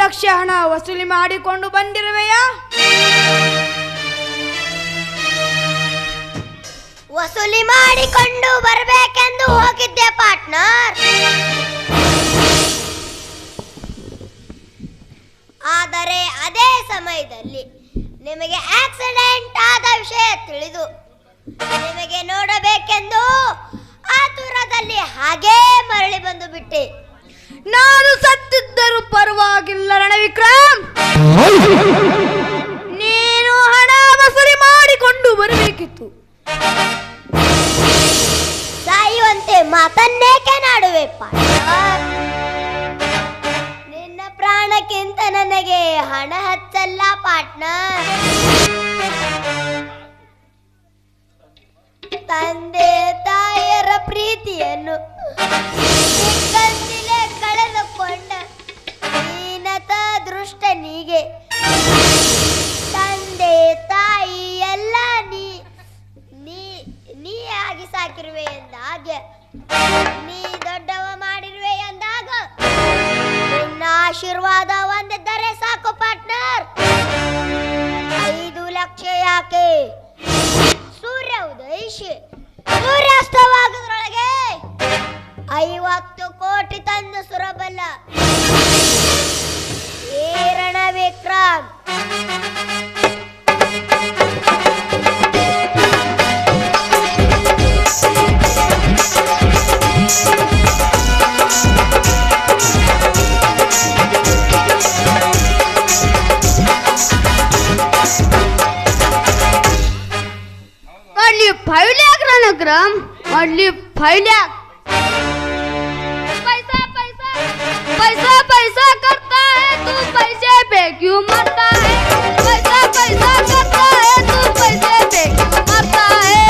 ಲಕ್ಷ ಹಣ ವಸೂಲಿ ಮಾಡಿಕೊಂಡು ಬಂದಿರುವೆಯಾ? ವಸೂಲಿ ಮಾಡಿಕೊಂಡು ಬರಬೇಕೆಂದು ಹೋಗಿದ್ದೆ ಪಾರ್ಟ್ನರ್. ಆದರೆ ಅದೇ ಸಮಯದಲ್ಲಿ ನಿಮಗೆ ಆಕ್ಸಿಡೆಂಟ್ ಆದ ವಿಷಯ ತಿಳಿದು ನಿಮಗೆ ನೋಡಬೇಕೆಂದು ಆತುರದಲ್ಲಿ ಹಾಗೇ ಮರಳಿ ಬಂದು ಬಿಟ್ಟೆ. ನಾನು ಸತ್ತಿದ್ದರೂ ಪರವಾಗಿಲ್ಲ ರಣವಿಕ್ರಮ್, ನೀನು ಹಣ ವಸೂಲಿ ಮಾಡಿಕೊಂಡು ಬರಬೇಕಿತ್ತು. ಸಾಯುವಂತೆ ಮಾತನ್ನೇಕೆ ನಾಡುವೆ ಪಾರ್ಟ್ನರ್? ನಿನ್ನ ಪ್ರಾಣಕ್ಕಿಂತ ನನಗೆ ಹಣ ಹಚ್ಚಲ್ಲ ಪಾರ್ಟ್ನರ್. ತಂದೆ ತಾಯಿಯರ ಪ್ರೀತಿಯನ್ನು ಚಿಕ್ಕಂದಿಲೇ ಕಳೆದುಕೊಂಡ ದೀನತ ದೃಷ್ಟನಿಗೆ ತಂದೆ ತಾಯಿ ಎಲ್ಲ ನೀ ಆಗಿ ಸಾಕಿರುವೆ ಎಂದಾಗ, ನೀ ದೊಡ್ಡವ ಮಾಡಿರುವೆ ಎಂದಾಗ ನಿನ್ನ ಆಶೀರ್ವಾದ ಹೊಂದಿದ್ದರೆ ಸಾಕು ಪಾರ್ಟ್ನರ್. 5 ಲಕ್ಷ ಯಾಕೆ? ಸೂರ್ಯ ಉದಯಿಸಿ ಸೂರ್ಯಾಸ್ತವಾಗದ್ರೊಳಗೆ 50 ಕೋಟಿ ತಂದು ಸುರಬಲ್ಲ ಏ ರಣವಿಕ್ರಮ್. only 5 lakh रणविक्रम, only 5 lakh. पैसा पैसा पैसा पैसा करता है तू, पैसे पे क्यों मरता है? पैसा पैसा करता है तू, पैसे पे क्यों मरता है?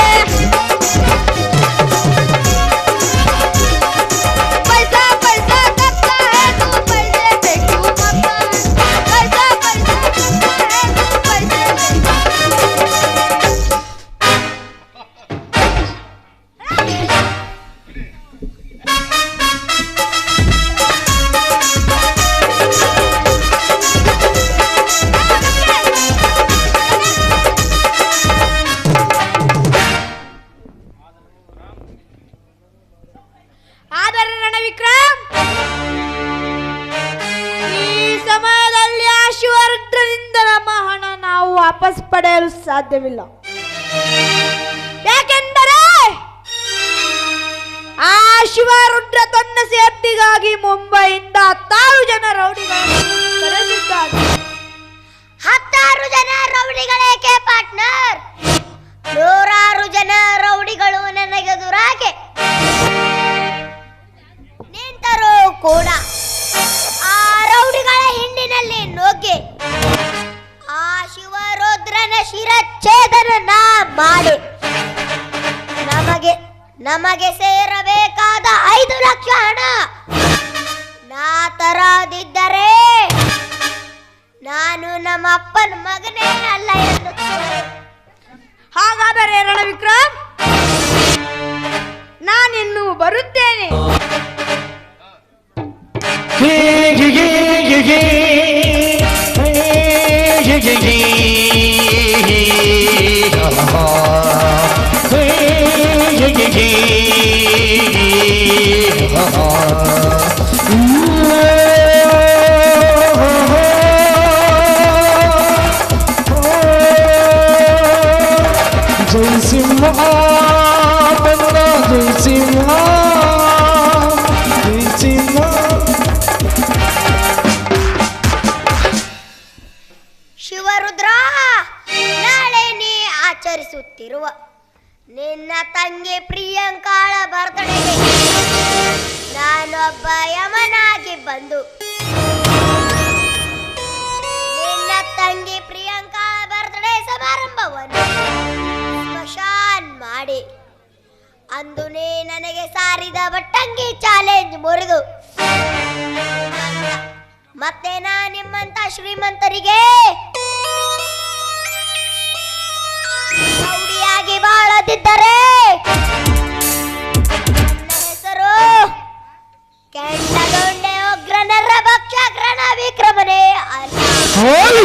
पैसा पैसा करता है तू, पैसे पे क्यों मरता है? पैसा पैसा करता है तू, पैसे पे ಆದರೆ ರಣವಿಕ್ರಮ್, ಈ ಸಮಯದಲ್ಲಿ ಆ ಶಿವರುದ್ರನಿಂದ ನಮ್ಮ ಹಣ ನಾವು ವಾಪಸ್ ಪಡೆಯಲು ಸಾಧ್ಯವಿಲ್ಲ. ಯಾಕೆಂದರೆ ಆ ಶಿವರುದ್ರ ತನ್ನ ಸೇಫ್ಟಿಗಾಗಿ ಮುಂಬೈಯಿಂದ 16 ಜನ ರೌಡಿಗಳನ್ನು ಕರೆಸಿದ್ದಾನೆ. 16 ಜನ ರೌಡಿಗಳೇಕೆ ಪಾರ್ಟ್ನರ್? 106 ಜನ ರೌಡಿಗಳು ನನಗೆ ದುರಾಗೆ ನಿಂತರೂ ಕೂಡ ಆ ರೌಡಿಗಳ ಹಿಂಡಿನಲ್ಲಿ ನುಗ್ಗಿ ಆ ಶಿವರುದ್ರನ ಶಿರಚ್ಛೇದನ ಮಾಡಿ ನಮಗೆ ಸೇರಬೇಕಾದ 5 ಲಕ್ಷ ಹಣ ನಾ ತರದಿದ್ದರೆ ನಾನು ನಮ್ಮ ಅಪ್ಪನ ಮಗನೇ ಅಲ್ಲ ಎಂದು. ಹಾಗಾದರೆ ರಣವಿಕ್ರಮ್, ನಾನಿನ್ನು ಬರುತ್ತೇನೆ. ಶಿವರುದ್ರ, ನಾಳೆ ನೀ ಆಚರಿಸುತ್ತಿರುವ ನಿನ್ನ ತಂಗಿ ಪ್ರಿಯಾಂಕಾಳ ಬರ್ತಡೆಗೆ ನಾನೊಬ್ಬ ಯಮನಾಗಿ ಬಂದು ನಿನ್ನ ತಂಗಿ ಪ್ರಿಯಾಂಕಾಳ ಬರ್ತಡೆ ಸಮಾರಂಭವನ್ನು ಸ್ಮಶಾನ್ ಮಾಡಿ ಅಂದು ನೀ ನನಗೆ ಸಾರಿದ ಬಟ್ಟಂಗಿ ಚಾಲೆಂಜ್ ಮುರಿದು ಮತ್ತೆ ನಾ ನಿಮ್ಮಂತ ಶ್ರೀಮಂತರಿಗೆ ರೌಡಿಯಾಗಿ ಬಾಳದಿದ್ದರೆ ನನ್ನ ಹೆಸರು ಕೆಂಡದೊಂಡೆ ಉಗ್ರನರ ಭಕ್ಷ ರಣವಿಕ್ರಮನೇ ಹೋಯ್